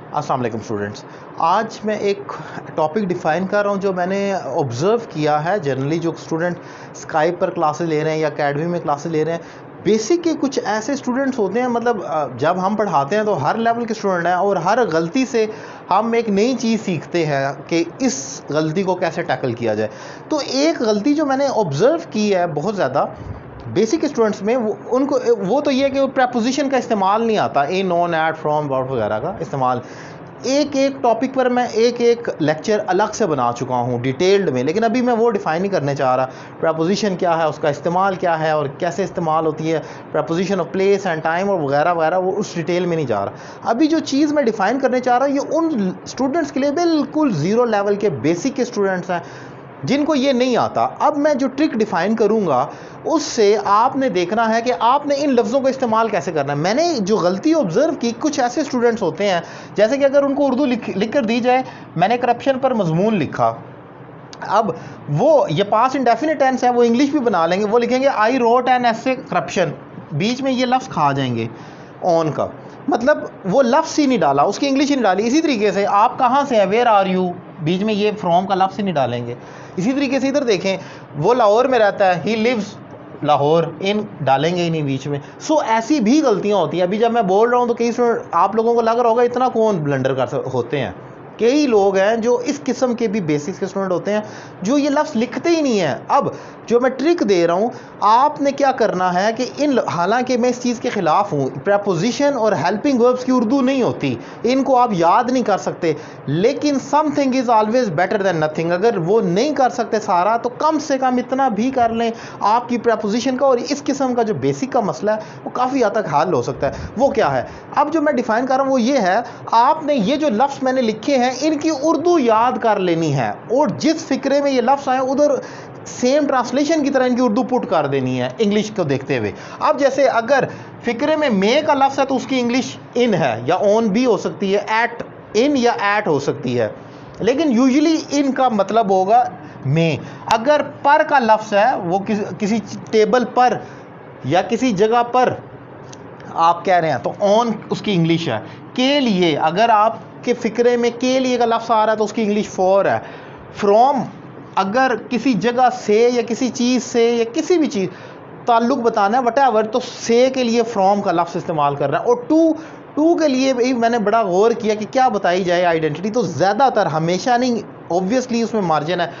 अस्सलाम वालेकुम स्टूडेंट्स। आज मैं एक टॉपिक डिफ़ाइन कर रहा हूँ जो मैंने ऑब्ज़र्व किया है। जनरली जो स्टूडेंट स्काइप पर क्लासेस ले रहे हैं या अकेडमी में क्लासेस ले रहे हैं, बेसिक के कुछ ऐसे स्टूडेंट्स होते हैं, मतलब जब हम पढ़ाते हैं तो हर लेवल के स्टूडेंट हैं और हर गलती से हम एक नई चीज़ सीखते हैं कि इस गलती को कैसे टैकल किया जाए। तो एक गलती जो मैंने ऑब्ज़र्व की है बहुत ज़्यादा बेसिक स्टूडेंट्स में, वो तो ये है कि वो प्रेपोजिशन का इस्तेमाल नहीं आता, इन, ऑन, एट, फ्रॉम, अबाउट वगैरह का इस्तेमाल। एक एक टॉपिक पर मैं एक एक लेक्चर अलग से बना चुका हूँ डिटेल्ड में, लेकिन अभी मैं वो डिफ़ाइन नहीं करने चाह रहा। प्रेपोजिशन क्या है, उसका इस्तेमाल क्या है और कैसे इस्तेमाल होती है, preposition of place and time और वगैरह वगैरह, वो उस डिटेल में नहीं जा रहा। अभी जो चीज़ मैं डिफ़ाइन करने चाह रहा हूँ ये उन स्टूडेंट्स के लिए बिल्कुल ज़ीरो लेवल के बेसिक के स्टूडेंट्स हैं जिनको ये नहीं आता। अब मैं जो ट्रिक डिफ़ाइन करूँगा उससे आपने देखना है कि आपने इन लफ्ज़ों का इस्तेमाल कैसे करना है। मैंने जो गलती ऑब्ज़र्व की, कुछ ऐसे स्टूडेंट्स होते हैं जैसे कि अगर उनको उर्दू लिख कर दी जाए, मैंने करप्शन पर मजमून लिखा, अब वो ये पास्ट इंडेफिनिट टेंस है, वो इंग्लिश भी बना लेंगे, वो लिखेंगे I wrote an essay corruption, बीच में ये लफ्ज़ खा जाएंगे ऑन का, मतलब वो लफ्ज़ ही नहीं डाला, उसकी इंग्लिश ही नहीं डाली। इसी तरीके से आप कहाँ से हैं, वेयर आर यू, बीच में ये फ्रॉम का लफ्ज़ ही नहीं डालेंगे। इसी तरीके से इधर देखें, वो लाहौर में रहता है, ही लिव्स लाहौर, इन डालेंगे ही नहीं बीच में। सो ऐसी भी गलतियाँ होती हैं। अभी जब मैं बोल रहा हूँ तो कई आप लोगों को लग रहा होगा इतना कौन ब्लंडर होते हैं। कई लोग हैं जो इस किस्म के भी बेसिक्स के स्टूडेंट होते हैं जो ये लफ्ज़ लिखते ही नहीं हैं। अब जो मैं ट्रिक दे रहा हूँ, आपने क्या करना है कि हालांकि मैं इस चीज़ के ख़िलाफ़ हूँ, प्रेपोजिशन और हेल्पिंग वर्ब्स की उर्दू नहीं होती, इनको आप याद नहीं कर सकते, लेकिन something is always better than nothing. अगर वो नहीं कर सकते सारा तो कम से कम इतना भी कर लें आपकी प्रेपोजिशन का, और इस किस्म का जो बेसिक का मसला है वो काफ़ी हद तक हल हो सकता है। वो क्या है, अब जो मैं डिफ़ाइन कर रहा हूँ वो ये है, आपने ये जो लफ्ज़ मैंने लिखे हैं इनकी उर्दू याद कर लेनी है और जिस फिक्रे में ये लफ्ज़ आए उधर सेम ट्रांसलेशन की तरह इनकी उर्दू पुट कर देनी है इंग्लिश को देखते हुए। अब जैसे अगर फिक्रे में मे का लफ्ज़ है तो उसकी इंग्लिश इन है या ऑन भी हो सकती है, एट, इन या एट हो सकती है, लेकिन यूजुअली इन का मतलब होगा मे। अगर पर का लफ्ज़ है, वो किसी टेबल पर या किसी जगह पर आप कह रहे हैं तो ऑन उसकी इंग्लिश है। के लिए, अगर आपके फ़िक्रे में के लिए का लफ्ज़ आ रहा है तो उसकी इंग्लिश फॉर है। फ्रॉम, अगर किसी जगह से या किसी चीज़ से या किसी भी चीज़ ताल्लुक़ बताना है वटेवर, तो से के लिए फ्रॉम का लफ्ज़ इस्तेमाल कर रहा है। और टू के लिए भी मैंने बड़ा गौर किया कि क्या बताई जाए आइडेंटिटी, तो ज़्यादातर, हमेशा नहीं, ऑब्वियसली उसमें मार्जिन है,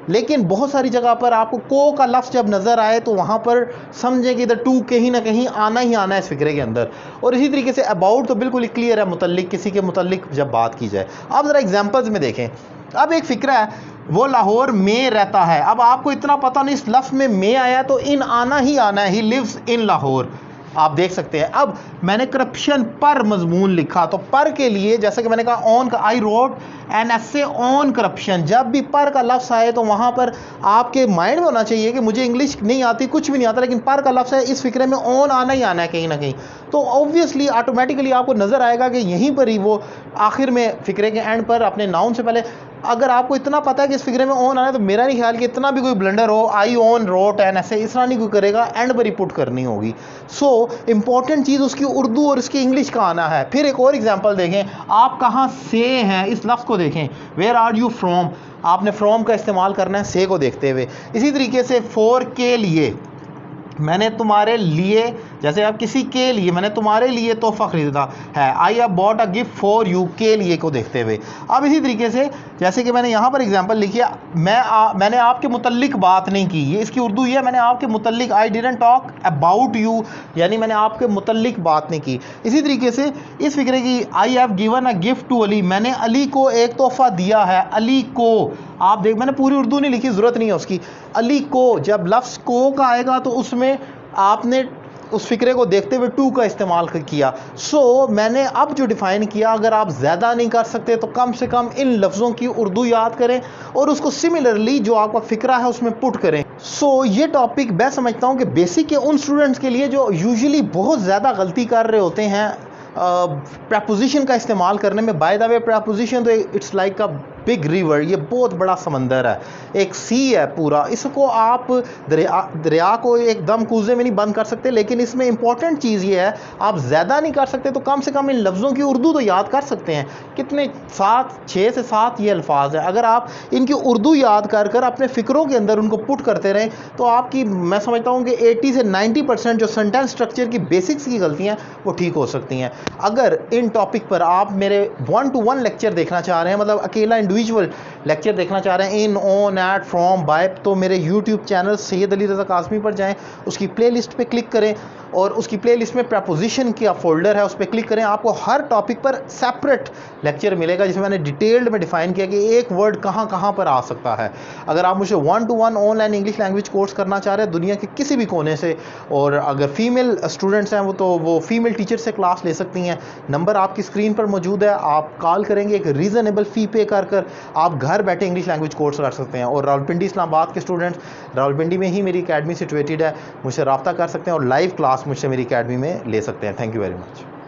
लेकिन बहुत सारी जगह पर आपको को का लफ्ज़ जब नज़र आए तो वहाँ पर समझें कि इधर टू कहीं ना कहीं आना ही आना है इस फिक्रे के अंदर। और इसी तरीके से अबाउट तो बिल्कुल क्लियर है, मुतल्लिक, किसी के मुतल्लिक जब बात की जाए। अब ज़रा एग्जांपल्स में देखें। अब एक फ़िक्रा है, वो लाहौर में रहता है, अब आपको इतना पता नहीं इस लफ्ज़ में मे आया तो इन आना ही आना है, ही लिव्स इन लाहौर, आप देख सकते हैं। अब मैंने करप्शन पर मजमून लिखा, तो पर के लिए जैसे कि मैंने कहा ऑन का, आई wrote an essay on corruption, जब भी पर का लफ्ज़ आए तो वहाँ पर आपके माइंड में होना चाहिए कि मुझे इंग्लिश नहीं आती, कुछ भी नहीं आता, लेकिन पर का लफ्ज़ है, इस फिक्रे में ऑन आना ही आना है कहीं ना कहीं, तो ऑब्वियसली ऑटोमेटिकली आपको नज़र आएगा कि यहीं पर ही वो आखिर में फिक्रे के एंड पर अपने नाउन से पहले, अगर आपको इतना पता है कि इस फिक्रे में ऑन आना है तो मेरा नहीं ख्याल कि इतना भी कोई ब्लंडर हो, आई ऑन रोट एन ऐसे इस तरह नहीं कोई करेगा, एंड पर ही पुट करनी होगी। सो इंपॉर्टेंट चीज़ उसकी उर्दू और इसकी इंग्लिश का आना है। फिर एक और एग्जांपल देखें, आप कहाँ से हैं, इस लफ्ज़ को देखें, वेयर आर यू फ्रॉम, आपने फ्रॉम का इस्तेमाल करना है से को देखते हुए। इसी तरीके से फॉर के लिए, मैंने तुम्हारे लिए, जैसे आप किसी के लिए, मैंने तुम्हारे लिए तोहफा खरीदा है, I have bought a gift for you, के लिए को देखते हुए। अब इसी तरीके से जैसे कि मैंने यहाँ पर एग्जांपल लिखी है, मैंने आपके मुतल्लिक बात नहीं की, ये इसकी उर्दू ये है, मैंने आपके मुतल्लिक, I didn't talk about you, यानी मैंने आपके मुतल्लिक बात नहीं की। इसी तरीके से इस फिक्रे की, I have given a gift to Ali, मैंने अली को एक तोहफा दिया है, अली को, आप देख, मैंने पूरी उर्दू नहीं लिखी, ज़रूरत नहीं है उसकी। अली को, जब लफ्ज़ को का आएगा तो उसमें आपने उस फिक्रे को देखते हुए टू का इस्तेमाल किया। सो मैंने अब जो डिफ़ाइन किया, अगर आप ज़्यादा नहीं कर सकते तो कम से कम इन लफ्ज़ों की उर्दू याद करें और उसको सिमिलरली जो आपका फ़िक्रा है उसमें पुट करें। सो ये टॉपिक मैं समझता हूँ कि बेसिक के उन स्टूडेंट्स के लिए जो यूजुअली बहुत ज़्यादा गलती कर रहे होते हैं प्रेपोजिशन का इस्तेमाल करने में। बाय द वे, प्रेपोजिशन तो it's like a big river, ये बहुत बड़ा समंदर है, एक सी है पूरा। इसको आप दरिया को एकदम कूजे में नहीं बंद कर सकते, लेकिन इसमें इंपॉर्टेंट चीज़ ये है, आप ज़्यादा नहीं कर सकते तो कम से कम इन लफ्ज़ों की उर्दू तो याद कर सकते हैं। कितने 6 से 7 ये अल्फाज हैं, अगर आप इनकी उर्दू याद कर कर अपने फ़िक्रों के अंदर उनको पुट करते रहें तो आपकी, मैं समझता हूँ कि 80 से 90% जो सेंटेंस स्ट्रक्चर की बेसिक्स की गलतियाँ वो ठीक हो सकती हैं। अगर इन टॉपिक पर आप मेरे 1-to-1 लेक्चर देखना चाह रहे हैं, मतलब अकेला इंडिविजुअल लेक्चर देखना चाह रहे हैं, इन, ऑन, एट, फ्रॉम, बाय, तो मेरे यूट्यूब चैनल सैयद अली रज़ा कासमी पर जाएं, उसकी प्लेलिस्ट पे क्लिक करें और उसकी प्लेलिस्ट में प्रपोजिशन का फोल्डर है, उस पर क्लिक करें। आपको हर टॉपिक पर सेपरेट लेक्चर मिलेगा जिसमें मैंने डिटेल्ड में डिफाइन किया कि एक वर्ड कहाँ कहाँ पर आ सकता है। अगर आप मुझे 1-to-1 online English language course करना चाह रहे हैं दुनिया के किसी भी कोने से, और अगर फीमेल स्टूडेंट्स हैं वो फीमेल टीचर से क्लास ले सकती हैं। नंबर आपकी स्क्रीन पर मौजूद है, आप कॉल करेंगे, एक रीज़नेबल फ़ी पे कर कर आप घर बैठे इंग्लिश लैंग्वेज कोर्स कर सकते हैं। और रावलपिंडी इस्लामाबाद के स्टूडेंट्स, रावलपिंडी में ही मेरी अकेडमी सिचुएटेड है, मुझसे रब्ता कर सकते हैं और लाइव क्लास मुझसे मेरी अकेडमी में ले सकते हैं। Thank you very much.